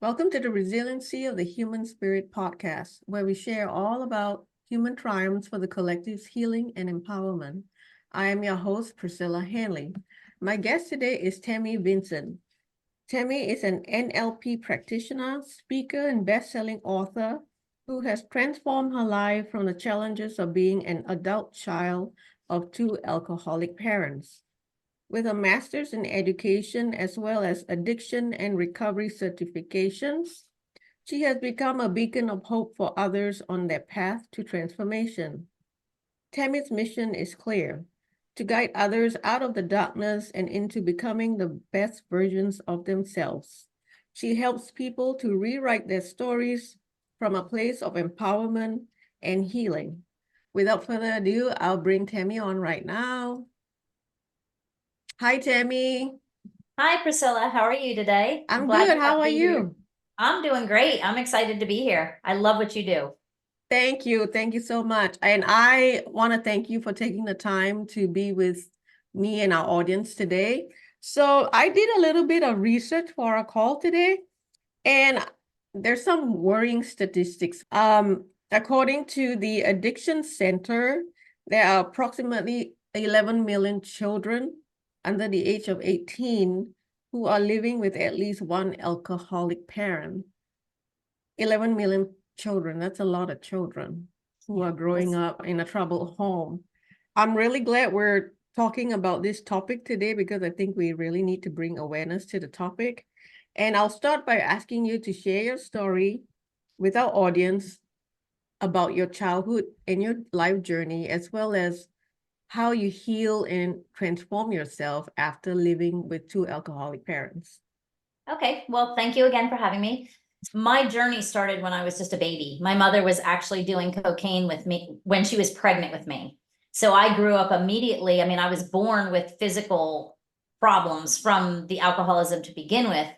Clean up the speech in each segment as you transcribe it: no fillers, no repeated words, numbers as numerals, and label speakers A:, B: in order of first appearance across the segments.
A: Welcome to the Resiliency of the Human Spirit podcast, where we share all about human triumphs for the collective's healing and empowerment. I am your host, Priscilla Hanley. My guest today is Tammy Vincent. Tammy is an NLP practitioner, speaker, and best-selling author who has transformed her life from the challenges of being an adult child of two alcoholic parents. With a master's in education as well as addiction and recovery certifications, she has become a beacon of hope for others on their path to transformation. Tammy's mission is clear: to guide others out of the darkness and into becoming the best versions of themselves. She helps people to rewrite their stories from a place of empowerment and healing. Without further ado, I'll bring Tammy on right now. Hi, Tammy.
B: Hi, Priscilla. How are you today? I'm
A: I'm
B: glad
A: good.
B: to
A: How are
B: be here.
A: you?
B: I'm doing great. I'm excited to be here. I love what you do.
A: Thank you. Thank you so much. And I want to thank you for taking the time to be with me and our audience today. So I did a little bit of research for our call today, and there's some worrying statistics. According to the Addiction Center, there are approximately 11 million children under the age of 18 who are living with at least one alcoholic parent. 11 million children, that's a lot of children who are growing up in a troubled home. I'm really glad we're talking about this topic today because I think we really need to bring awareness to the topic. And I'll start by asking you to share your story with our audience about your childhood and your life journey, as well as how you heal and transform yourself after living with two alcoholic parents.
B: Okay, well, thank you again for having me. My journey started when I was just a baby. My mother was actually doing cocaine with me when she was pregnant with me. So I grew up immediately. I mean, I was born with physical problems from the alcoholism to begin with,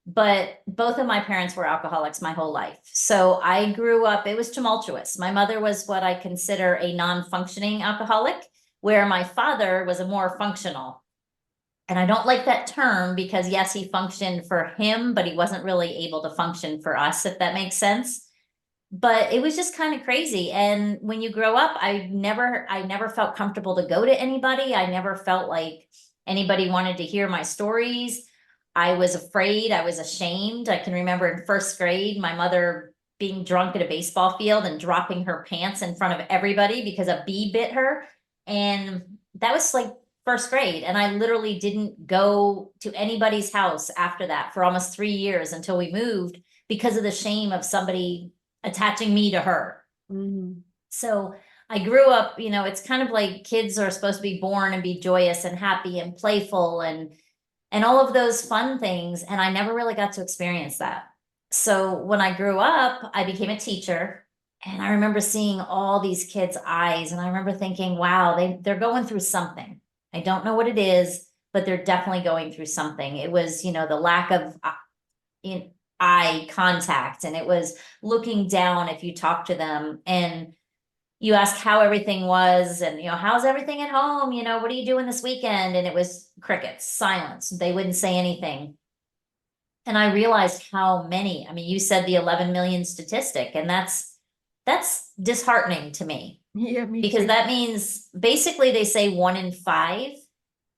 B: but both of my parents were alcoholics my whole life. So I grew up, it was tumultuous. My mother was what I consider a non-functioning alcoholic, where my father was a more functional. And I don't like that term because yes, he functioned for him, but he wasn't really able to function for us, if that makes sense. But it was just kind of crazy. And when you grow up, I never felt comfortable to go to anybody. I never felt like anybody wanted to hear my stories. I was afraid, I was ashamed. I can remember in first grade, my mother being drunk at a baseball field and dropping her pants in front of everybody because a bee bit her. And that was like first grade. And I literally didn't go to anybody's house after that for almost 3 years until we moved because of the shame of somebody attaching me to her.
A: Mhm.
B: So I grew up, it's kind of like kids are supposed to be born and be joyous and happy and playful and all of those fun things. And I never really got to experience that. So when I grew up, I became a teacher. And I remember seeing all these kids' eyes, and I remember thinking, wow, they're going through something. I don't know what it is, but they're definitely going through something. It was, the lack of in eye contact, and it was looking down if you talk to them and you ask how everything was, and how's everything at home, what are you doing this weekend, and it was crickets, silence. They wouldn't say anything. And I realized how many, I mean, you said the 11 million statistic, and that's disheartening to me,
A: Yeah, me
B: because
A: too.
B: that means basically they say 1 in 5.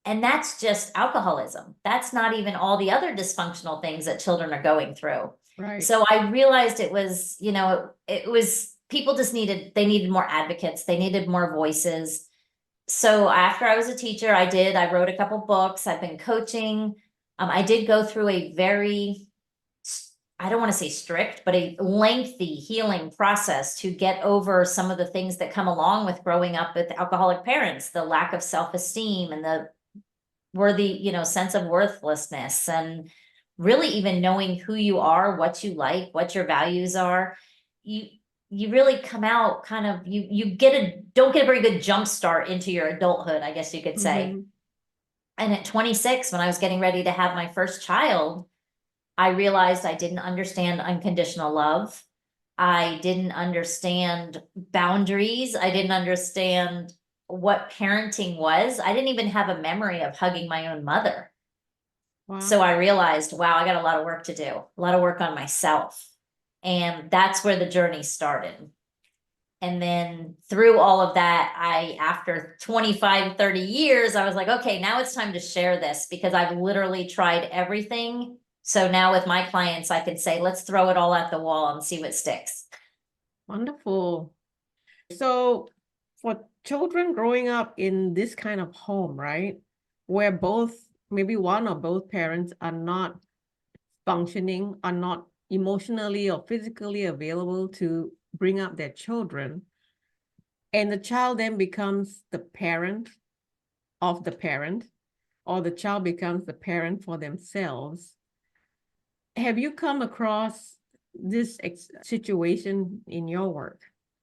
B: And that's just alcoholism. That's not even all the other dysfunctional things that children are going through.
A: Right.
B: So I realized it was, it was people just they needed more advocates. They needed more voices. So after I was a teacher, I wrote a couple books. I've been coaching. I did go through a very, I don't want to say strict, but a lengthy healing process to get over some of the things that come along with growing up with alcoholic parents, the lack of self-esteem and the worthy, sense of worthlessness, and really even knowing who you are, what you like, what your values are. You really come out kind of, you don't get a very good jump start into your adulthood, I guess you could say.
A: Mhm.
B: And at 26, when I was getting ready to have my first child, I realized I didn't understand unconditional love. I didn't understand boundaries. I didn't understand what parenting was. I didn't even have a memory of hugging my own mother. So
A: Wow.
B: I realized, wow, I got a lot of work to do, a lot of work on myself. And that's where the journey started. And then through all of that, after 25, 30 years, I was like, okay, now it's time to share this because I've literally tried everything. So now with my clients, I can say, let's throw it all at the wall and see what sticks.
A: Wonderful. So for children growing up in this kind of home, right, where both, maybe one or both parents are not functioning, are not emotionally or physically available to bring up their children, and the child then becomes the parent of the parent, or the child becomes the parent for themselves. Have you come across this situation in your work?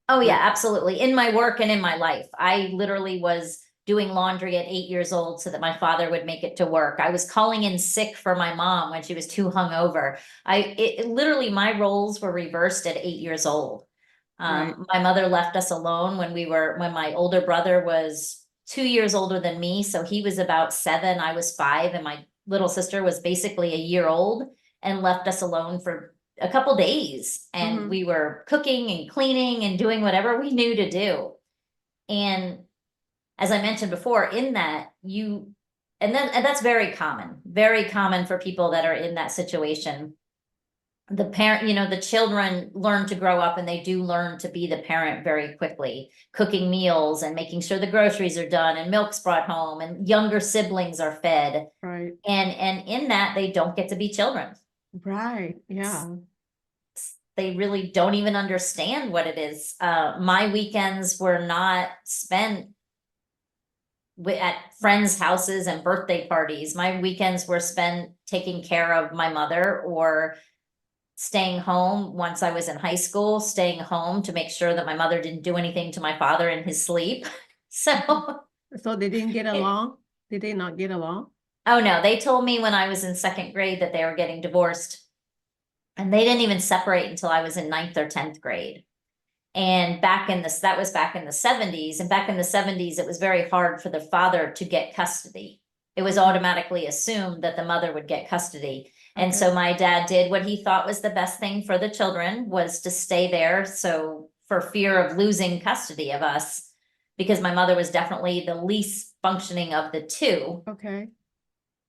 B: Oh yeah,
A: Where,
B: absolutely. In my work and in my life, I literally was doing laundry at 8 years old so that my father would make it to work. I was calling in sick for my mom when she was too hungover. Literally my roles were reversed at 8 years old.
A: right.
B: My mother left us alone when my older brother was 2 years older than me. So he was about 7, I was 5, and my little sister was basically a year old, and left us alone for a couple days. And
A: Mm-hmm.
B: we were cooking and cleaning and doing whatever we knew to do. And as I mentioned before, in that and that's very common for people that are in that situation. The parent, the children learn to grow up and they do learn to be the parent very quickly, cooking meals and making sure the groceries are done and milk's brought home and younger siblings are fed.
A: Right.
B: And in that, they don't get to be children.
A: Right. Yeah.
B: They really don't even understand what it is. My weekends were not spent at friends' houses and birthday parties. My weekends were spent taking care of my mother, or staying home once I was in high school, staying home to make sure that my mother didn't do anything to my father in his sleep. So,
A: So they didn't get
B: it,
A: along? Did they not get along?
B: oh no, they told me when I was in second grade that they were getting divorced, and they didn't even separate until I was in ninth or 10th grade. And that was back in the 70s. And back in the 70s, it was very hard for the father to get custody. It was
A: Okay.
B: automatically assumed that the mother would get custody. And
A: Okay.
B: so my dad did what he thought was the best thing for the children, was to stay there. So for fear of losing custody of us, because my mother was definitely the least functioning of the two.
A: Okay.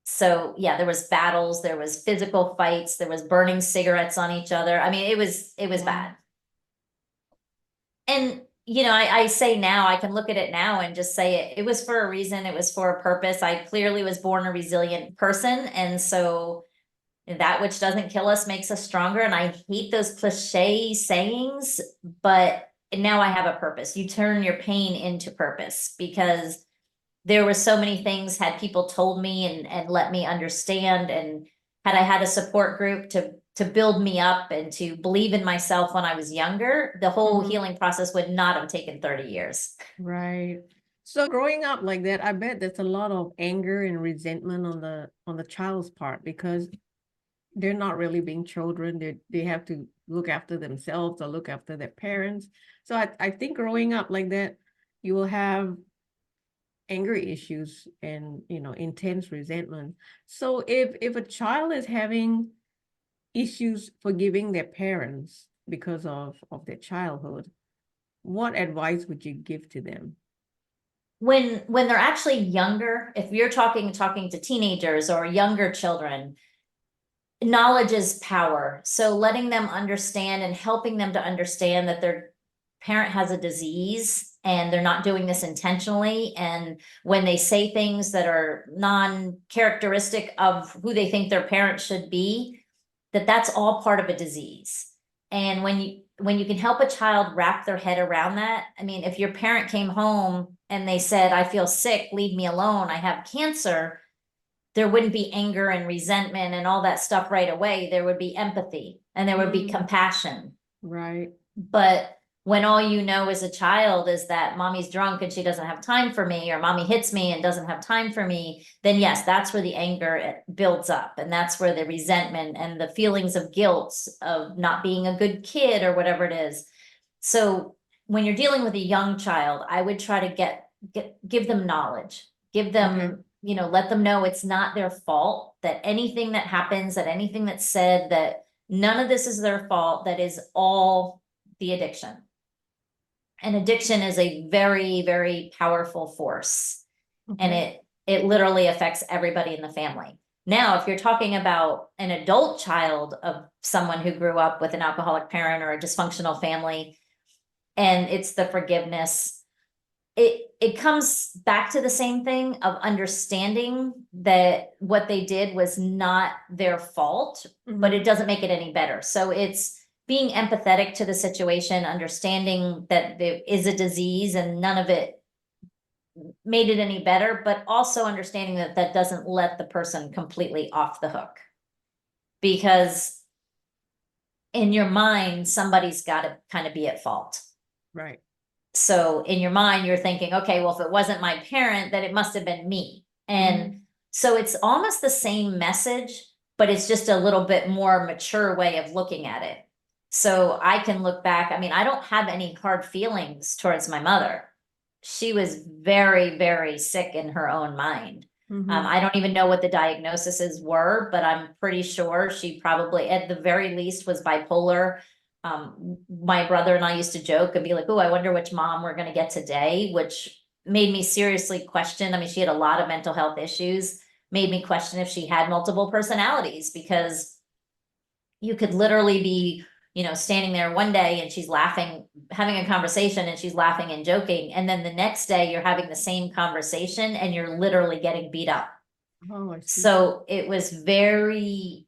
B: So yeah, there was battles, there was physical fights, there was burning cigarettes on each other. I mean, it was
A: Wow.
B: bad. And I say now, I can look at it now and just say it was for a reason, it was for a purpose. I clearly was born a resilient person. And so that which doesn't kill us makes us stronger. And I hate those cliche sayings, but now I have a purpose. You turn your pain into purpose, because there were so many things had people told me and let me understand, and had I had a support group to build me up and to believe in myself when I was younger, the whole
A: Mhm.
B: healing process would not have taken 30 years.
A: Right. So growing up like that, I bet there's a lot of anger and resentment on the child's part, because they're not really being children. They have to look after themselves or look after their parents. So I think growing up like that, you will have anger issues and intense resentment. So if a child is having issues forgiving their parents because of their childhood, what advice would you give to them?
B: When they're actually younger, if you're talking to teenagers or younger children, knowledge is power. So letting them understand and helping them to understand that their parent has a disease and they're not doing this intentionally. And when they say things that are non-characteristic of who they think their parent should be, that's all part of a disease. And when you can help a child wrap their head around that, I mean, if your parent came home and they said, I feel sick, leave me alone, I have cancer, there wouldn't be anger and resentment and all that stuff right away. There would be empathy and there would be
A: Mm,
B: compassion.
A: right.
B: But when all you know as a child is that mommy's drunk and she doesn't have time for me, or mommy hits me and doesn't have time for me, then yes, that's where the anger builds up. And that's where the resentment and the feelings of guilt of not being a good kid or whatever it is. So when you're dealing with a young child, I would try to give them knowledge, give
A: Okay.
B: them let them know it's not their fault, that anything that happens, that anything that's said, that none of this is their fault, that is all the addiction. And addiction is a very, very powerful force. And it literally affects everybody in the family. Now, if you're talking about an adult child of someone who grew up with an alcoholic parent or a dysfunctional family, and it's the forgiveness, it comes back to the same thing of understanding that what they did was not their fault, but it doesn't make it any better. So it's being empathetic to the situation, understanding that there is a disease and none of it made it any better, but also understanding that that doesn't let the person completely off the hook. Because in your mind, somebody's got to kind of be at fault.
A: Right.
B: So in your mind, you're thinking, okay, well, if it wasn't my parent, then it must have been me. And so it's almost the same message, but it's just a little bit more mature way of looking at it. So I can look back. I mean, I don't have any hard feelings towards my mother. She was very, very sick in her own mind. I don't even know what the diagnoses were, but I'm pretty sure she probably, at the very least, was bipolar. My brother and I used to joke and be like, oh, I wonder which mom we're going to get today, which made me seriously question. I mean, she had a lot of mental health issues, made me question if she had multiple personalities, because you could literally be, standing there one day and she's laughing, having a conversation, and she's laughing and joking. And then the next day you're having the same conversation and you're literally getting beat up.
A: Oh, I see.
B: So it was very,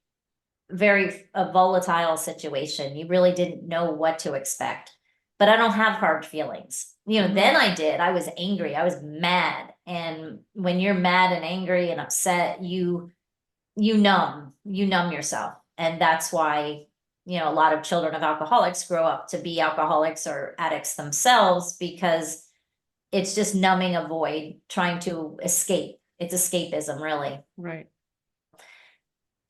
B: very a volatile situation. You really didn't know what to expect. But I don't have hard feelings. Then I did. I was angry. I was mad. And when you're mad and angry and upset, you numb yourself. And that's why, a lot of children of alcoholics grow up to be alcoholics or addicts themselves, because it's just numbing a void, trying to escape. It's escapism, really.
A: Right.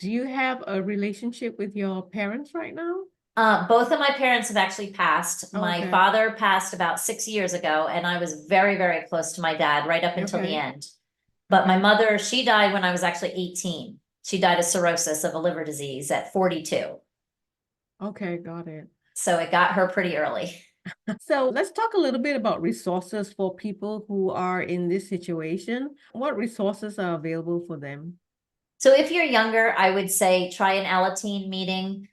A: Do you have a relationship with your parents right now?
B: Both of my parents have actually passed. My
A: Okay.
B: father passed about 6 years ago, and I was very, very close to my dad right up until the
A: Okay.
B: end. But my
A: Okay.
B: mother, she died when I was actually 18. She died of cirrhosis of a liver disease at 42.
A: Okay, got it.
B: So it got her pretty early.
A: So let's talk a little bit about resources for people who are in this situation. What resources are available for them?
B: So if you're younger, I would say try an Al-Anon meeting.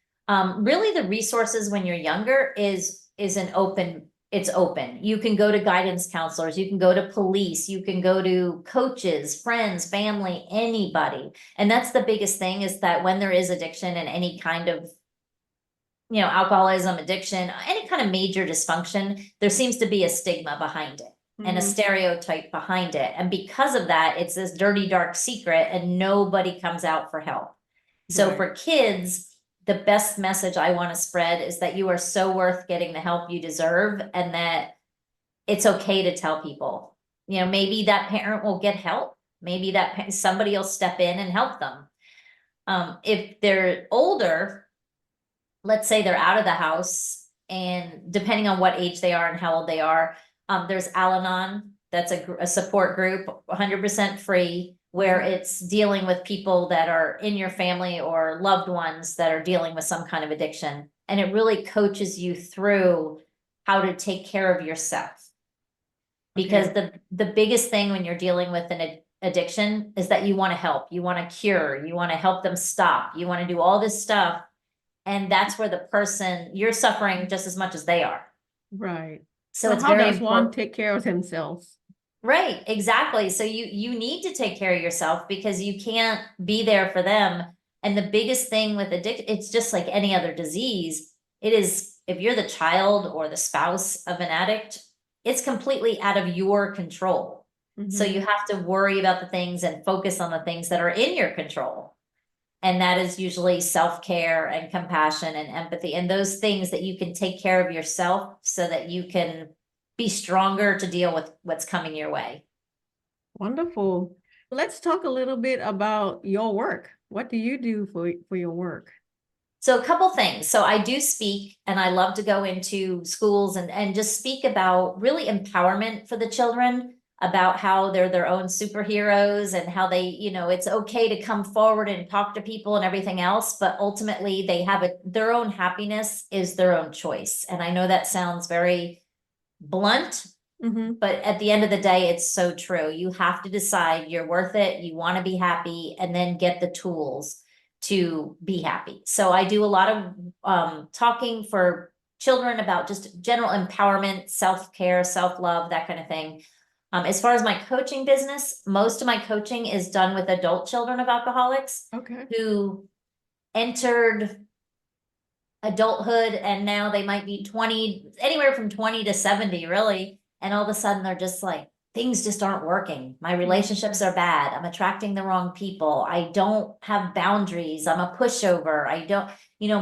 B: Really the resources when you're younger is it's open. You can go to guidance counselors, you can go to police, you can go to coaches, friends, family, anybody. And that's the biggest thing, is that when there is addiction and any kind of, alcoholism, addiction, any kind of major dysfunction, there seems to be a stigma behind it and a stereotype behind it. And because of that, it's this dirty, dark secret and nobody comes out for help. So for kids, the best message I want to spread is that you are so worth getting the help you deserve, and that it's okay to tell people. Maybe that parent will get help. Maybe that somebody will step in and help them. If they're older, let's say they're out of the house, and depending on what age they are and how old they are, there's Al-Anon. That's a support group, 100% free, where it's dealing with people that are in your family or loved ones that are dealing with some kind of addiction. And it really coaches you through how to take care of yourself. Because the biggest thing when you're dealing with an addiction is that you want to help, you want to cure, you want to help them stop, you want to do all this stuff. And that's where the person, you're suffering just as much as they are.
A: Right.
B: So it's
A: how
B: very
A: does one
B: important.
A: take care of themselves?
B: Right, exactly. So you need to take care of yourself, because you can't be there for them. And the biggest thing with addiction, it's just like any other disease. It is, if you're the child or the spouse of an addict, it's completely out of your control. So you have to worry about the things and focus on the things that are in your control. And that is usually self-care and compassion and empathy, and those things that you can take care of yourself so that you can be stronger to deal with what's coming your way.
A: Wonderful. Let's talk a little bit about your work. What do you do for your work?
B: So a couple things. So I do speak, and I love to go into schools and just speak about really empowerment for the children. about how they're their own superheroes and how they, it's okay to come forward and talk to people and everything else, but ultimately they have their own happiness is their own choice. And I know that sounds very blunt, but at the end of the day, it's so true. You have to decide you're worth it, you want to be happy, and then get the tools to be happy. So I do a lot of talking for children about just general empowerment, self-care, self-love, that kind of thing. As far as my coaching business, most of my coaching is done with adult children of alcoholics who entered adulthood, and now they might be 20, anywhere from 20 to 70, really. And all of a sudden they're just like, things just aren't working. My relationships are bad. I'm attracting the wrong people. I don't have boundaries. I'm a pushover. I don't,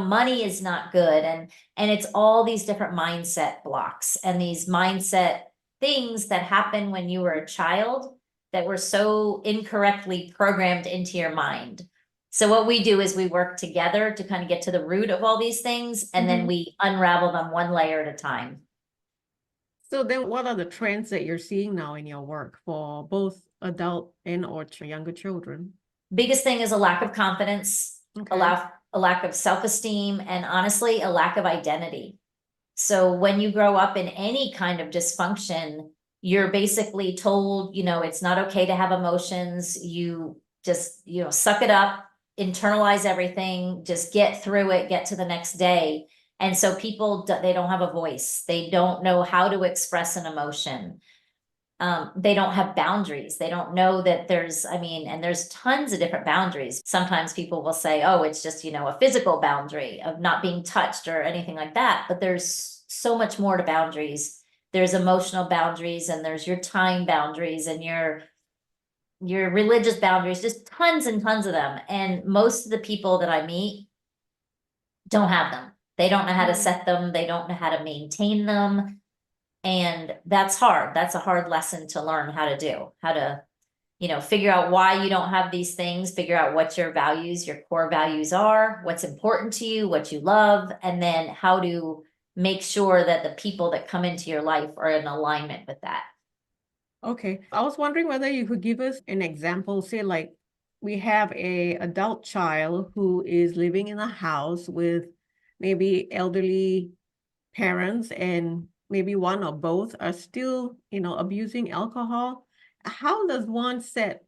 B: money is not good. And it's all these different mindset blocks and these mindset things that happen when you were a child that were so incorrectly programmed into your mind. So what we do is we work together to kind of get to the root of all these things, and then we unravel them one layer at a time.
A: So then what are the trends that you're seeing now in your work for both adult and or younger children?
B: Biggest thing is a lack of confidence, a lack of self-esteem, and honestly, a lack of identity. So when you grow up in any kind of dysfunction, you're basically told, it's not okay to have emotions. You just, suck it up, internalize everything, just get through it, get to the next day. And so people, they don't have a voice. They don't know how to express an emotion. They don't have boundaries. They don't know that and there's tons of different boundaries. Sometimes people will say, oh, it's just, a physical boundary of not being touched or anything like that. But there's so much more to boundaries. There's emotional boundaries, and there's your time boundaries and your religious boundaries, just tons and tons of them. And most of the people that I meet don't have them. They don't know how to set them. They don't know how to maintain them. And that's hard. That's a hard lesson to learn how to do, how to, figure out why you don't have these things, figure out what your values, your core values are, what's important to you, what you love, and then how to make sure that the people that come into your life are in alignment with that.
A: Okay. I was wondering whether you could give us an example, say like we have a adult child who is living in a house with maybe elderly parents, and maybe one or both are still, abusing alcohol. How does one set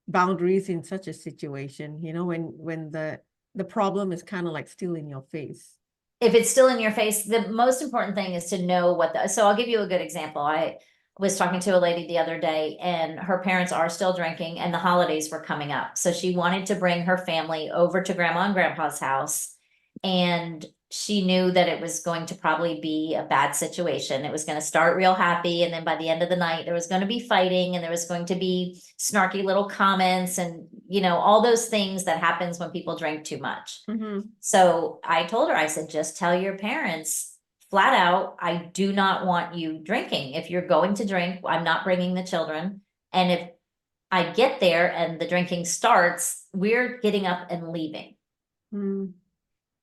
A: boundaries in such a situation, when the problem is kind of like still in your face?
B: If it's still in your face, the most important thing is to know so I'll give you a good example. I was talking to a lady the other day, and her parents are still drinking, and the holidays were coming up. So she wanted to bring her family over to grandma and grandpa's house. And she knew that it was going to probably be a bad situation. It was going to start real happy, and then by the end of the night, there was going to be fighting, and there was going to be snarky little comments, and all those things that happens when people drink too much. So I told her, I said, just tell your parents flat out, I do not want you drinking. If you're going to drink, I'm not bringing the children. And if I get there and the drinking starts, we're getting up and leaving.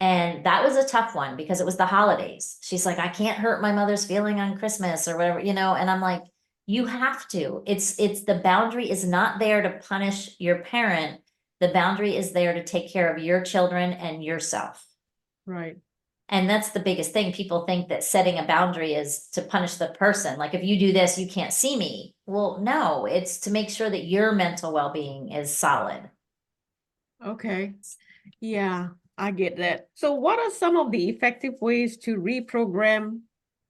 B: And that was a tough one because it was the holidays. She's like, I can't hurt my mother's feeling on Christmas or whatever, and I'm like, you have to. It's the boundary is not there to punish your parent. The boundary is there to take care of your children and yourself.
A: Right.
B: And that's the biggest thing. People think that setting a boundary is to punish the person. Like, if you do this, you can't see me. Well, no, it's to make sure that your mental well-being is solid.
A: Okay. Yeah, I get that. So what are some of the effective ways to reprogram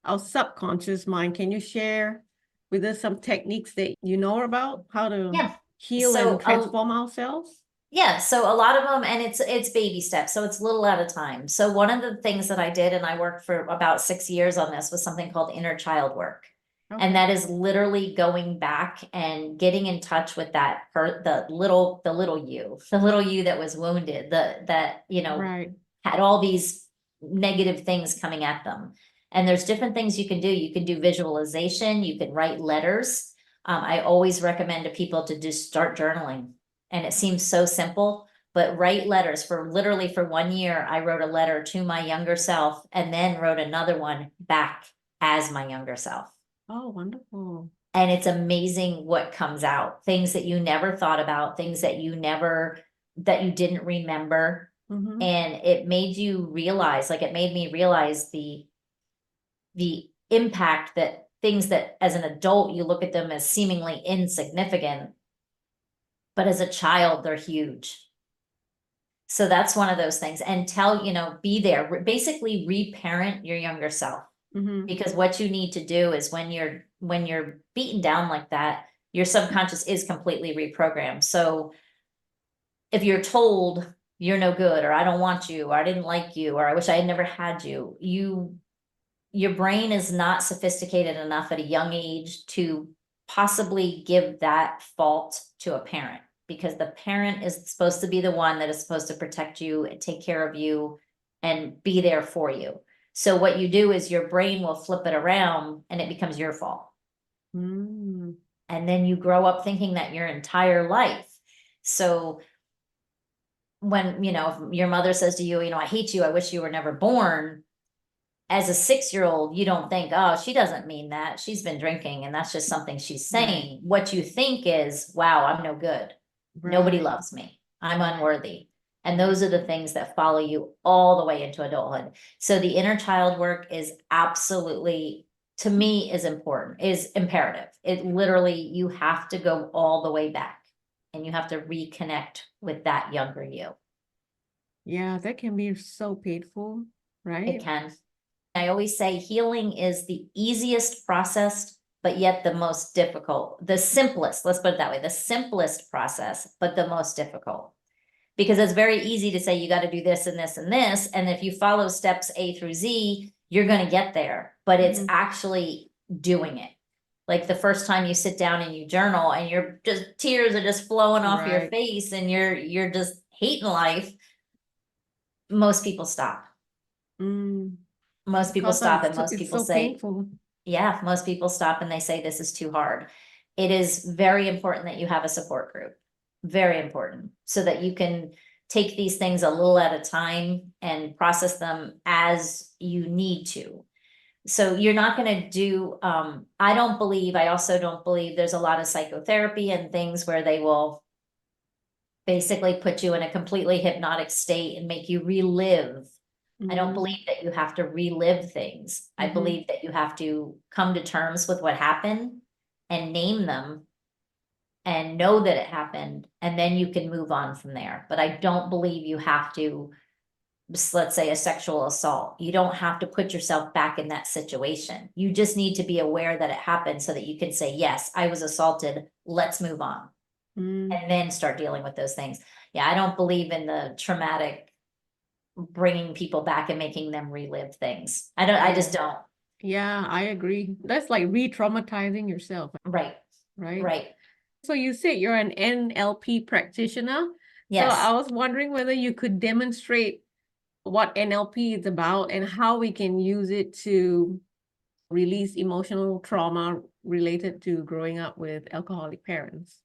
A: our subconscious mind? Can you share with us some techniques that you know about how to heal and transform ourselves?
B: Yeah, so a lot of them, and it's baby steps, so it's little at a time. So one of the things that I did, and I worked for about 6 years on this, was something called inner child work. And that is literally going back and getting in touch with that the little you that was wounded, that had all these negative things coming at them. And there's different things you can do. You can do visualization, you can write letters. I always recommend to people to just start journaling. And it seems so simple, but write letters. For 1 year, I wrote a letter to my younger self and then wrote another one back as my younger self.
A: Oh, wonderful.
B: And it's amazing what comes out, things that you never thought about, things that you didn't remember.
A: Mm-hmm.
B: And it made you realize, like it made me realize the impact that things that as an adult, you look at them as seemingly insignificant, but as a child, they're huge. So that's one of those things. And be there, basically reparent your younger self.
A: Mm-hmm.
B: Because what you need to do is when you're beaten down like that, your subconscious is completely reprogrammed. So if you're told you're no good, or I don't want you, or I didn't like you, or I wish I had never had you, your brain is not sophisticated enough at a young age to possibly give that fault to a parent, because the parent is supposed to be the one that is supposed to protect you and take care of you and be there for you. So what you do is your brain will flip it around and it becomes your fault.
A: Mm.
B: And then you grow up thinking that your entire life. So when, your mother says to you, I hate you, I wish you were never born. As a 6-year-old, you don't think, oh, she doesn't mean that. She's been drinking and that's just something she's saying.
A: Right.
B: What you think is, wow, I'm no good. Nobody
A: Right.
B: loves me. I'm unworthy. And those are the things that follow you all the way into adulthood. So the inner child work is absolutely, to me, is important, is imperative. It literally, you have to go all the way back and you have to reconnect with that younger you.
A: Yeah, that can be so painful,
B: It
A: right?
B: can. I always say healing is the easiest process, but yet the most difficult, the simplest, let's put it that way, the simplest process, but the most difficult. Because it's very easy to say you got to do this and this and this. And if you follow steps A through Z, you're going to get there. But it's
A: Mhm.
B: actually doing it. Like the first time you sit down and you journal and you're just tears are just flowing off your
A: Right.
B: face and you're just hating life, most people stop.
A: Mm.
B: Most people
A: Because
B: stop and most
A: it's
B: people
A: so
B: say,
A: painful.
B: yeah, most people stop and they say this is too hard. It is very important that you have a support group. Very important. So that you can take these things a little at a time and process them as you need to. So you're not going to do, I also don't believe there's a lot of psychotherapy and things where they will basically put you in a completely hypnotic state and make you relive. I don't
A: Mm-hmm.
B: believe that you have to relive things. I believe that you have to come to terms with what happened and name them and know that it happened, and then you can move on from there. But I don't believe you have to, let's say a sexual assault. You don't have to put yourself back in that situation. You just need to be aware that it happened so that you can say, yes, I was assaulted. Let's move on.
A: Mm.
B: And then start dealing with those things. Yeah, I don't believe in the traumatic bringing people back and making them relive things. I just
A: Yeah.
B: don't.
A: Yeah, I agree. That's like re-traumatizing yourself,
B: Right,
A: right?
B: right.
A: So you said you're an NLP practitioner. So I
B: Yes.
A: was wondering whether you could demonstrate what NLP is about and how we can use it to release emotional trauma related to growing up with alcoholic parents.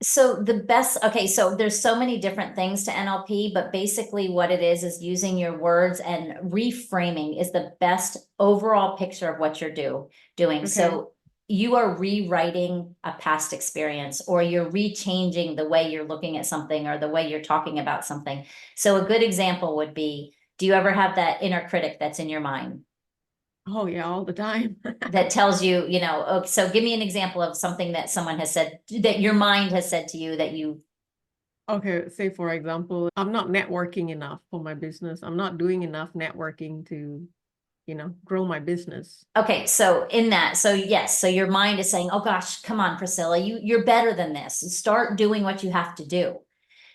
B: So so there's so many different things to NLP, but basically what it is using your words, and reframing is the best overall picture of what you're doing.
A: Okay.
B: So you are rewriting a past experience, or you're rechanging the way you're looking at something or the way you're talking about something. So a good example would be, do you ever have that inner critic that's in your mind
A: Oh yeah, all the time.
B: that tells you, oh, so give me an example of something that someone has said, that your mind has said to you, that you.
A: Okay, say for example, I'm not networking enough for my business. I'm not doing enough networking to, grow my business.
B: Okay, so in that, so yes, so your mind is saying, oh gosh, come on, Priscilla, you're better than this. Start doing what you have to do.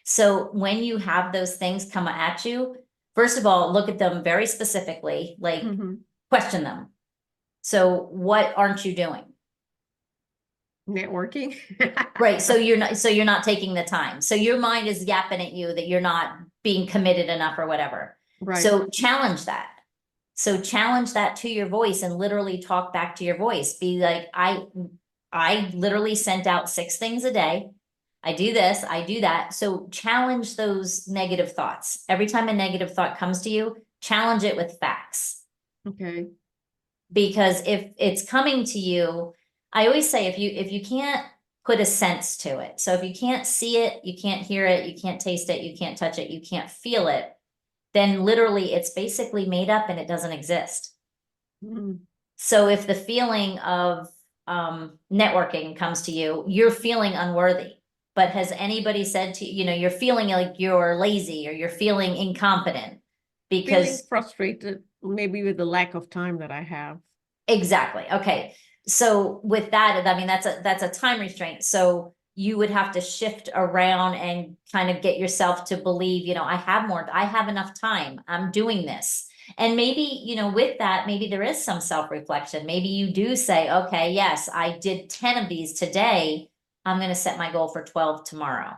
B: So when you have those things come at you, first of all, look at them very specifically, like
A: Mhm.
B: question them. So what aren't you doing?
A: Networking.
B: Right. So you're not taking the time. So your mind is yapping at you that you're not being committed enough or whatever.
A: Right.
B: So challenge that. So challenge that to your voice and literally talk back to your voice. Be like, I literally sent out 6 things a day. I do this, I do that. So challenge those negative thoughts. Every time a negative thought comes to you, challenge it with facts.
A: Okay.
B: Because if it's coming to you I always say if you can't put a sense to it, so if you can't see it, you can't hear it, you can't taste it, you can't touch it, you can't feel it, then literally it's basically made up and it doesn't exist.
A: Mm.
B: So if the feeling of networking comes to you, you're feeling unworthy. But has anybody said to you, you're feeling like you're lazy or you're feeling incompetent
A: Feeling
B: because
A: frustrated, maybe with the lack of time that I have.
B: exactly. Okay. So with that, I mean, that's a time restraint. So you would have to shift around and kind of get yourself to believe, I have enough time. I'm doing this. And maybe, with that, maybe there is some self-reflection. Maybe you do say, okay, yes, I did 10 of these today. I'm going to set my goal for 12 tomorrow.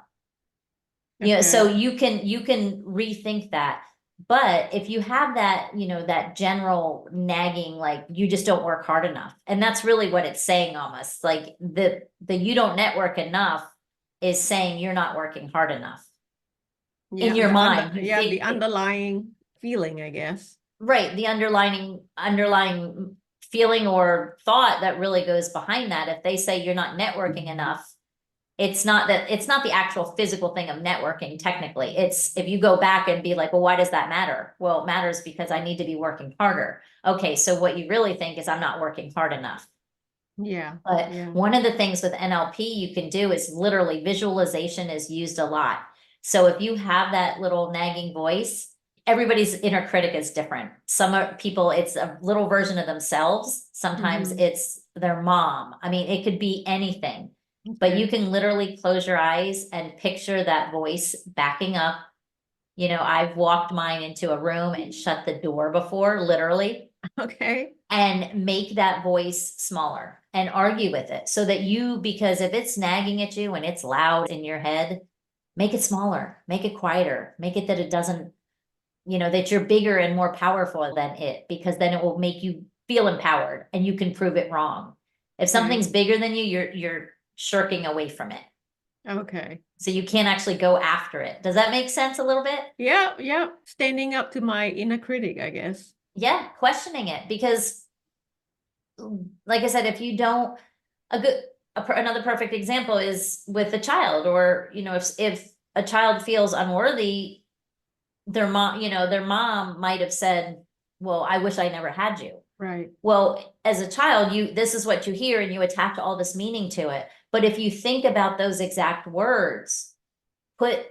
B: So
A: Okay.
B: you can rethink that. But if you have that, that general nagging, like you just don't work hard enough. And that's really what it's saying almost. Like the you don't network enough is saying you're not working hard enough. In
A: Yeah,
B: your mind, you
A: the
B: think
A: underlying feeling, I guess.
B: right, the underlying feeling or thought that really goes behind that. If they say you're not networking enough, it's not the actual physical thing of networking technically. It's if you go back and be like, well, why does that matter? Well, it matters because I need to be working harder. Okay, so what you really think is I'm not working hard enough.
A: Yeah.
B: But
A: Yeah.
B: one of the things with NLP you can do is literally visualization is used a lot. So if you have that little nagging voice, everybody's inner critic is different. People, it's a little version of themselves. Sometimes
A: Mhm.
B: it's their mom. I mean, it could be anything, but you
A: Okay.
B: can literally close your eyes and picture that voice backing up. I've walked mine into a room and shut the door before, literally
A: Okay.
B: and make that voice smaller and argue with it so that because if it's nagging at you and it's loud in your head, make it smaller, make it quieter, make it that it doesn't, that you're bigger and more powerful than it, because then it will make you feel empowered and you can prove it wrong. If
A: Okay.
B: something's bigger than you, you're shirking away from it.
A: Okay.
B: So you can't actually go after it. Does that make sense a little bit?
A: Yeah, yeah. Standing up to my inner critic, I guess.
B: Yeah, questioning it because like I said, if you don't, another perfect example is with a child, or if a child feels unworthy, their mom might have said, well, I wish I never had you.
A: Right.
B: Well, as a child, this is what you hear and you attach all this meaning to it. But if you think about those exact words, give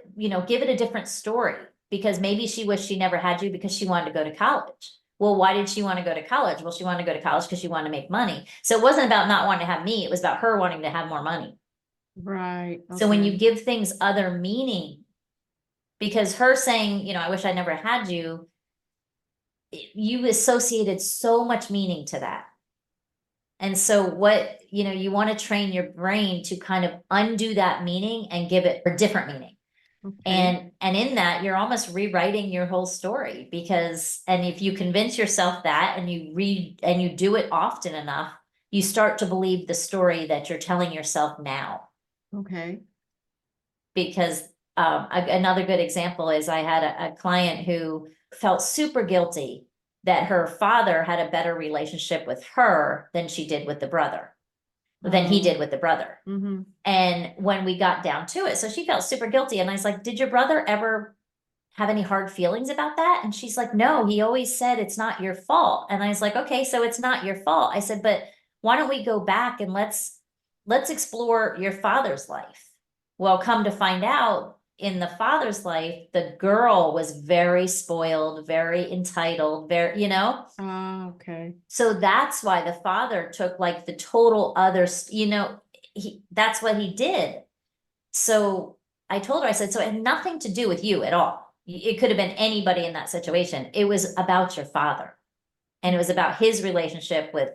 B: it a different story, because maybe she wished she never had you because she wanted to go to college. Well, why did she want to go to college? Well, she wanted to go to college because she wanted to make money. So it wasn't about not wanting to have me. It was about her wanting to have more money.
A: Right.
B: So when you
A: Okay.
B: give things other meaning, because her saying, I wish I never had you, you associated so much meaning to that. And so you want to train your brain to kind of undo that meaning and give it a different meaning.
A: Okay.
B: And in that, you're almost rewriting your whole story, and if you convince yourself that and you read and you do it often enough, you start to believe the story that you're telling yourself now.
A: Okay.
B: Because another good example is I had a client who felt super guilty that her father had a better relationship with her than he did with the brother.
A: Mm-hmm.
B: And when we got down to it, so she felt super guilty. And I was like, did your brother ever have any hard feelings about that? And she's like, no, he always said it's not your fault. And I was like, okay, so it's not your fault. I said, but why don't we go back and let's explore your father's life. Well, come to find out, in the father's life, the girl was very spoiled, very entitled,
A: Ah, okay.
B: so that's why the father took like the total other, that's what he did. So I told her, I said, so it had nothing to do with you at all. It could have been anybody in that situation. It was about your father. And it was about his relationship with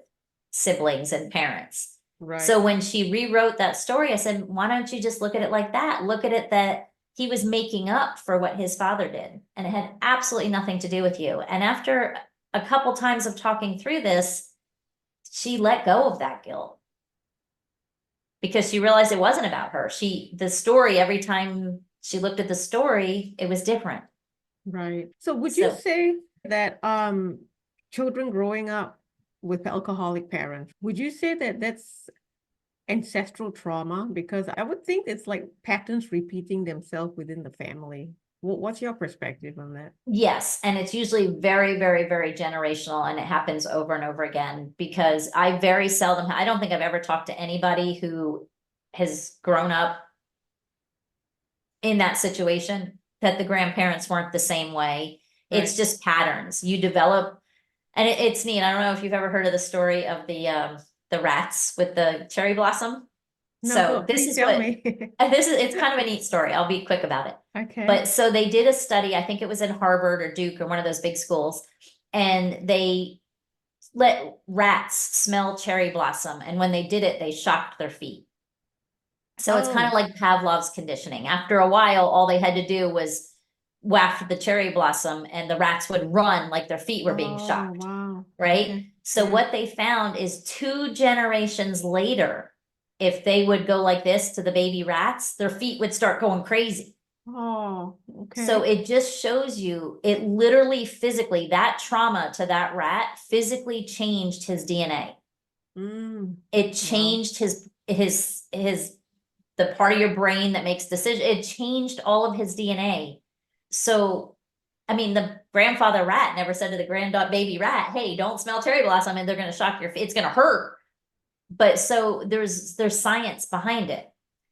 B: siblings and parents.
A: Right.
B: So when she rewrote that story, I said, why don't you just look at it like that? Look at it that he was making up for what his father did. And it had absolutely nothing to do with you. And after a couple times of talking through this, she let go of that guilt, because she realized it wasn't about her. The story, every time she looked at the story, it was different.
A: Right. So would you
B: So
A: say that children growing up with alcoholic parents, would you say that that's ancestral trauma? Because I would think it's like patterns repeating themselves within the family. What's your perspective on that?
B: Yes, and it's usually very, very, very generational, and it happens over and over again because I very seldom, I don't think I've ever talked to anybody who has grown up in that situation that the grandparents weren't the same way. It's
A: Right.
B: just patterns you develop, and it's neat. I don't know if you've ever heard of the story of the rats with the cherry blossom.
A: No,
B: So this
A: please
B: is
A: tell
B: what
A: me.
B: it's kind of a neat story. I'll be quick about it.
A: Okay.
B: But so they did a study, I think it was in Harvard or Duke or one of those big schools, and they let rats smell cherry blossom. And when they did it, they shocked their feet. So it's kind of
A: Oh,
B: like Pavlov's conditioning. After a while, all they had to do was waft the cherry blossom and the rats would run like their feet were being
A: oh,
B: shocked,
A: wow.
B: right?
A: Okay.
B: So
A: Yeah.
B: what they found is 2 generations later, if they would go like this to the baby rats, their feet would start going crazy.
A: Oh,
B: So
A: okay.
B: it just shows you, it literally physically, that trauma to that rat physically changed his DNA.
A: Mm,
B: It
A: wow.
B: changed his the part of your brain that makes decisions. It changed all of his DNA. So, I mean, the grandfather rat never said to the baby rat, "Hey, don't smell cherry blossom, and they're going to shock your feet. It's going to hurt." But so there's science behind it.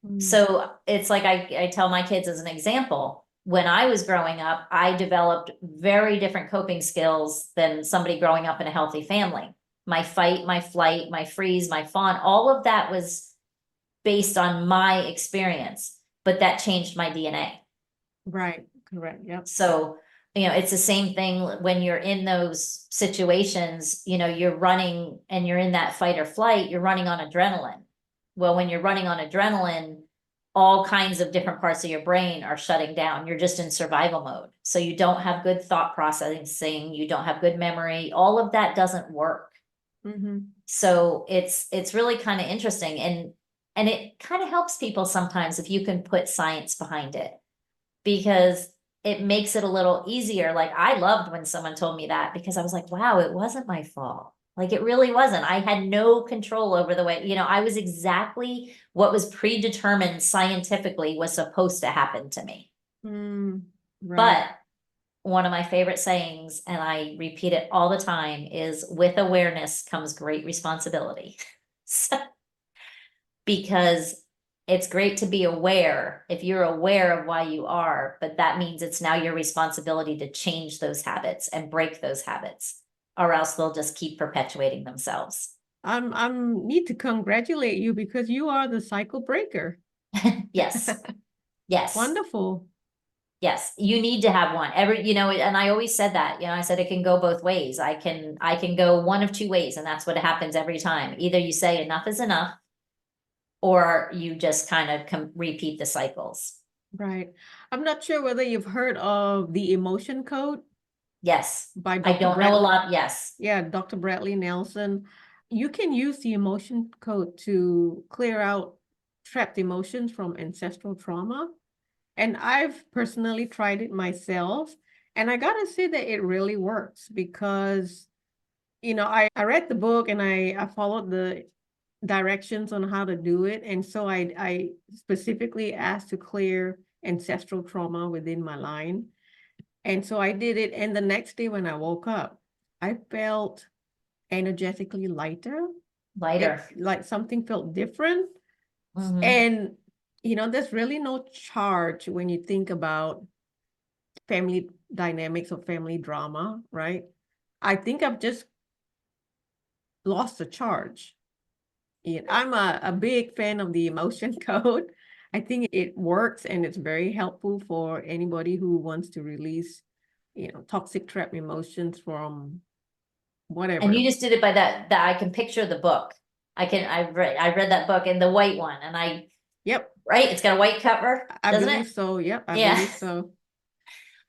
A: Mm,
B: So it's like I tell my kids as an example, when I was growing up, I developed very different coping skills than somebody growing up in a healthy family. My fight, my flight, my freeze, my fawn, all of that was based on my experience, but that changed my DNA.
A: right. Correct. Yep.
B: So, it's the same thing when you're in those situations, you're running and you're in that fight or flight, you're running on adrenaline. Well, when you're running on adrenaline, all kinds of different parts of your brain are shutting down. You're just in survival mode. So you don't have good thought processing, you don't have good memory, all of that doesn't work.
A: Mm-hmm.
B: So it's really kind of interesting, and it kind of helps people sometimes if you can put science behind it, because it makes it a little easier. Like I loved when someone told me that, because I was like, wow, it wasn't my fault. Like it really wasn't. I had no control over the way, I was exactly what was predetermined scientifically was supposed to happen to me.
A: Mm, right.
B: But one of my favorite sayings, and I repeat it all the time, is with awareness comes great responsibility. So, because it's great to be aware if you're aware of why you are, but that means it's now your responsibility to change those habits and break those habits, or else they'll just keep perpetuating themselves.
A: I'm need to congratulate you because you are the cycle breaker.
B: Yes, yes.
A: Wonderful.
B: Yes, you need to have one. And I always said that, I said it can go both ways. I can go one of 2 ways, and that's what happens every time. Either you say enough is enough, or you just kind of repeat the cycles.
A: Right. I'm not sure whether you've heard of the emotion code
B: Yes,
A: by
B: I
A: Dr.
B: don't know a
A: Bradley.
B: lot. Yes.
A: Yeah, Dr. Bradley Nelson. You can use the emotion code to clear out trapped emotions from ancestral trauma. And I've personally tried it myself. And I gotta say that it really works because, I read the book and I followed the directions on how to do it. And so I specifically asked to clear ancestral trauma within my line. And so I did it. And the next day when I woke up, I felt energetically lighter. It
B: Lighter.
A: like something felt different.
B: Hmm.
A: And, there's really no charge when you think about family dynamics or family drama, right? I think I've just lost the charge. Yeah, I'm a big fan of the emotion code. I think it works and it's very helpful for anybody who wants to release, toxic trap emotions from
B: And
A: whatever.
B: you just did it by that I can picture the book. I read that book, and the white one, and
A: Yep,
B: right, it's got a white cover,
A: I
B: doesn't it?
A: believe so. Yep, I
B: Yeah.
A: believe so.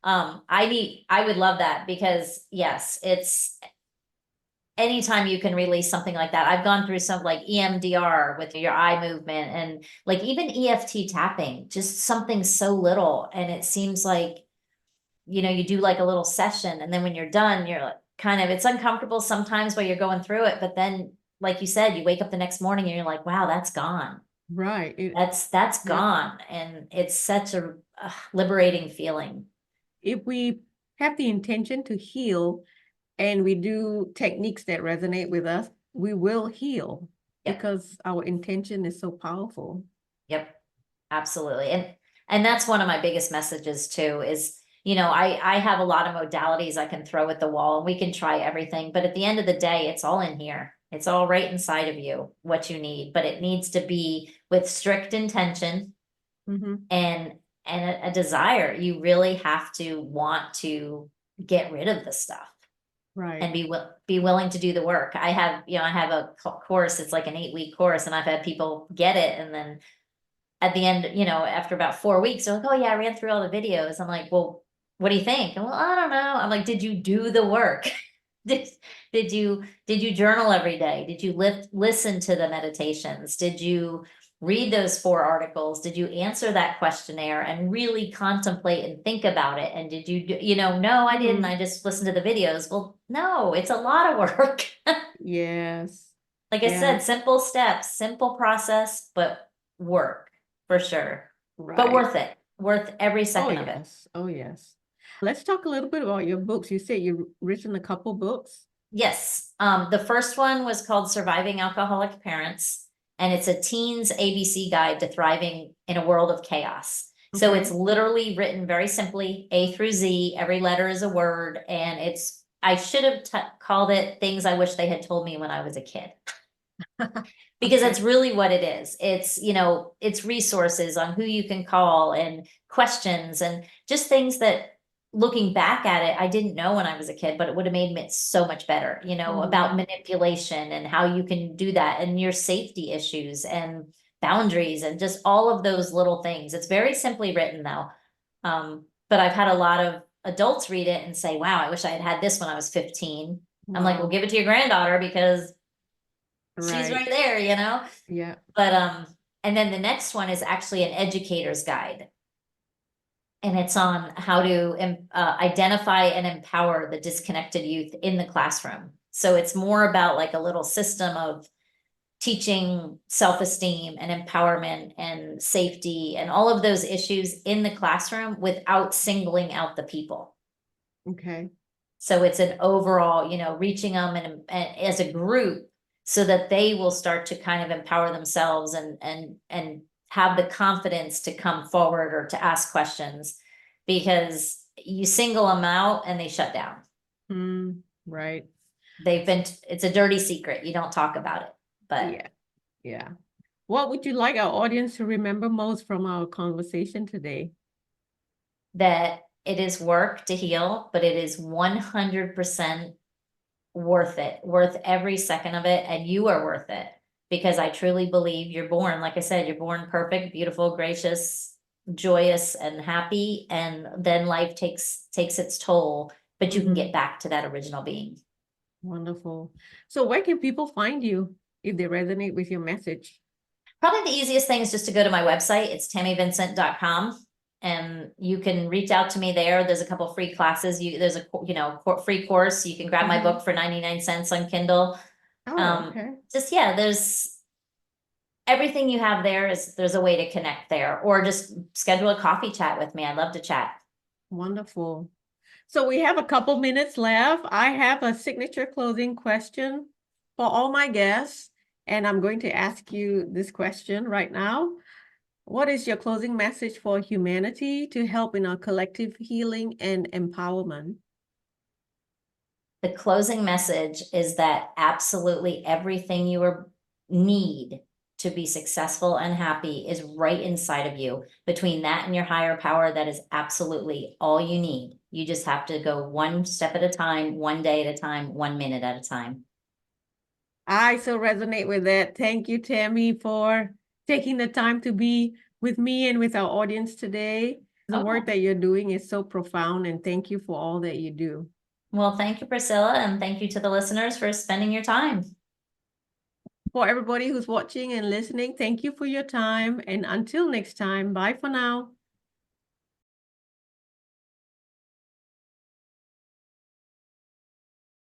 B: I would love that, because yes, it's anytime you can release something like that. I've gone through some like EMDR with your eye movement, and like even EFT tapping, just something so little. And it seems like, you do like a little session, and then when you're done, you're like it's uncomfortable sometimes while you're going through it, but then like you said, you wake up the next morning and you're like, wow, that's gone.
A: Right.
B: That's
A: Yep.
B: gone. And it's such a liberating feeling.
A: If we have the intention to heal and we do techniques that resonate with us, we will heal
B: Yep.
A: because our intention is so powerful.
B: Yep. Absolutely. And that's one of my biggest messages too, is, you know, I have a lot of modalities I can throw at the wall and we can try everything, but at the end of the day, it's all in here. It's all right inside of you, what you need, but it needs to be with strict intention
A: Mm-hmm.
B: and a desire. You really have to want to get rid of the stuff
A: Right.
B: and be willing to do the work. I have a course, it's like an 8-week course, and I've had people get it, and then at the end, you know, after about 4 weeks, they're like, oh yeah, I ran through all the videos. I'm like, well, what do you think? And, well, I don't know. I'm like, did you do the work? Did you journal every day? Did you listen to the meditations? Did you read those 4 articles? Did you answer that questionnaire and really contemplate and think about it? And did you do, you know, no, I didn't. I just listened to the videos. Well, no, it's a lot of work.
A: Yes.
B: Like I
A: Yeah.
B: said, simple steps, simple process, but work for sure. But
A: Right.
B: worth it. Worth every
A: Oh,
B: second of it.
A: yes. Oh, yes. Let's talk a little bit about your books. You said you've written a couple books.
B: Yes. The first one was called Surviving Alcoholic Parents, and it's a teen's ABC guide to thriving in a world of chaos. So
A: Okay.
B: it's literally written very simply, A through Z. Every letter is a word, and I should have called it Things I Wish They Had Told Me When I Was a Kid. Because
A: Okay.
B: that's really what it is. It's, you know, it's resources on who you can call and questions and just things that, looking back at it, I didn't know when I was a kid, but it would have made it so much better, you know, about manipulation and how you can do that and your safety issues and boundaries and just all of those little things. It's very simply written though. But I've had a lot of adults read it and say, wow, I wish I had had this when I was 15. I'm like, well,
A: Wow.
B: give it to your granddaughter because she's
A: Right.
B: right there, you know?
A: Yeah.
B: But and then the next one is actually an educator's guide. And it's on how to identify and empower the disconnected youth in the classroom. So it's more about like a little system of teaching self-esteem and empowerment and safety and all of those issues in the classroom without singling out the people.
A: Okay.
B: So it's an overall, you know, reaching them and as a group so that they will start to kind of empower themselves and have the confidence to come forward or to ask questions, because you single them out and they shut down.
A: Right.
B: It's a dirty secret. You don't talk about it, but
A: Yeah. Yeah. What would you like our audience to remember most from our conversation today?
B: that it is work to heal, but it is 100% worth it, worth every second of it. And you are worth it, because I truly believe you're born, like I said, you're born perfect, beautiful, gracious, joyous, and happy. And then life takes its toll, but you can get back to that original being.
A: Wonderful. So where can people find you if they resonate with your message?
B: Probably the easiest thing is just to go to my website. It's tammyvincent.com. And you can reach out to me there. There's a couple free classes. There's a, you know, free course. You can grab my book for 99 cents on Kindle.
A: Oh, okay.
B: Just, yeah, there's everything you have there there's a way to connect there, or just schedule a coffee chat with me. I'd love to chat.
A: Wonderful. So we have a couple minutes left. I have a signature closing question for all my guests, and I'm going to ask you this question right now. What is your closing message for humanity to help in our collective healing and empowerment?
B: The closing message is that absolutely everything you need to be successful and happy is right inside of you. Between that and your higher power, that is absolutely all you need. You just have to go one step at a time, one day at a time, 1 minute at a time.
A: I so resonate with that. Thank you, Tammy, for taking the time to be with me and with our audience today. The work that you're doing is so profound, and thank you for all that you do.
B: Well, thank you, Priscilla, and thank you to the listeners for spending your time.
A: For everybody who's watching and listening, thank you for your time. And until next time, bye for now.